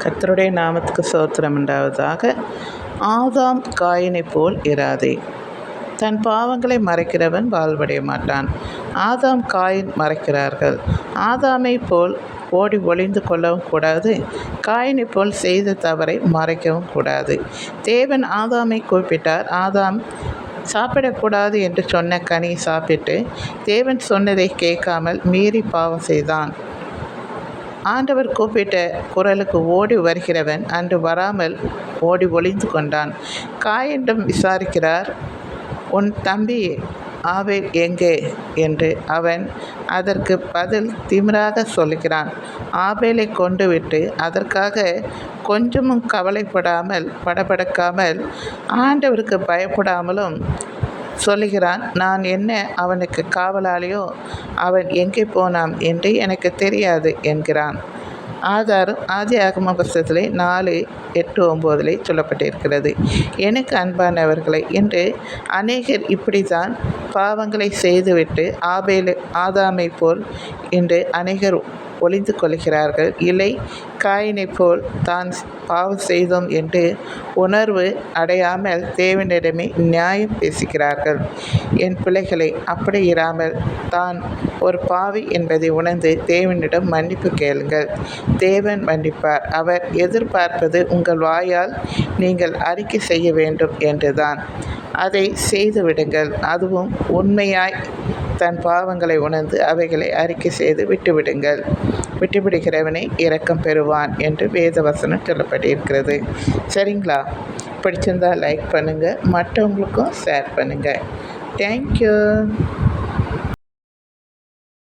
கர்த்தருடைய நாமத்துக்கு ஸ்தோத்திரம் உண்டாவதாக. ஆதாம் காயினைப் போல் இராதே. தன் பாவங்களை மறைக்கிறவன் வாழ்வடைய மாட்டான். ஆதாம் காயின் மறைக்கிறார்கள். ஆதாமை போல் ஓடி ஒளிந்து கொள்ளவும் கூடாது, காயினை போல் செய்த தவறை மறைக்கவும் கூடாது. தேவன் ஆதாமை கூப்பிட்டார். ஆதாம் சாப்பிடக்கூடாது என்று சொன்ன கனி சாப்பிட்டு தேவன் சொன்னதை கேட்காமல் மீறி பாவம் செய்தான். ஆண்டவர் கூப்பிட்ட குரலுக்கு ஓடி வருகிறவன் அன்று வராமல் ஓடி ஒளிந்து கொண்டான். காயினிடம் விசாரிக்கிறார், உன் தம்பி ஆபேல் எங்கே என்று. அவன் அதற்கு பதில் திமிராக சொல்லுகிறான். ஆபேலை கொண்டு விட்டு அதற்காக கொஞ்சமும் கவலைப்படாமல் படபடக்காமல் ஆண்டவருக்கு பயப்படாமலும் சொல்லுகிறான், நான் என்ன அவனுக்கு காவலாளியோ? அவன் எங்கே போனான் என்று எனக்கு தெரியாது என்கிறான். ஆதாரம் ஆதியாகம புஸ்தகத்திலே 4:8-9 சொல்லப்பட்டிருக்கிறது. எனக்கு அன்பானவர்களை, இன்று அநேகர் இப்படித்தான் பாவங்களை செய்துவிட்டு ஆதாமை போல் இன்று அநேகர் ஒளிந்து கொள்கிறார்கள். இல்லை, காயினை போல் தான் பாவம் செய்தோம் என்று உணர்வு அடையாமல் தேவனிடமே நியாயம் பேசுகிறார்கள். என் பிள்ளைகளை, அப்படி இராமல் தான் ஒரு பாவி என்பதை உணர்ந்து தேவனிடம் மன்னிப்பு கேளுங்கள். தேவன் மன்னிப்பார். அவர் எதிர்பார்ப்பது உங்கள் வாயால் நீங்கள் அறிக்கை செய்ய வேண்டும் என்றுதான். அதை செய்துவிடுங்கள். அதுவும் உண்மையாய் தன் பாவங்களை உணர்ந்து அவைகளை அறிக்கை செய்து விட்டுவிடுங்கள். விட்டுவிடுகிறவனை இரக்கம் பெறுவான் என்று வேத வசனம் சொல்லப்பட்டிருக்கிறது. சரிங்களா? பிடிச்சிருந்தால் லைக் பண்ணுங்கள், மற்றவங்களுக்கும் ஷேர் பண்ணுங்கள். தேங்க்யூ.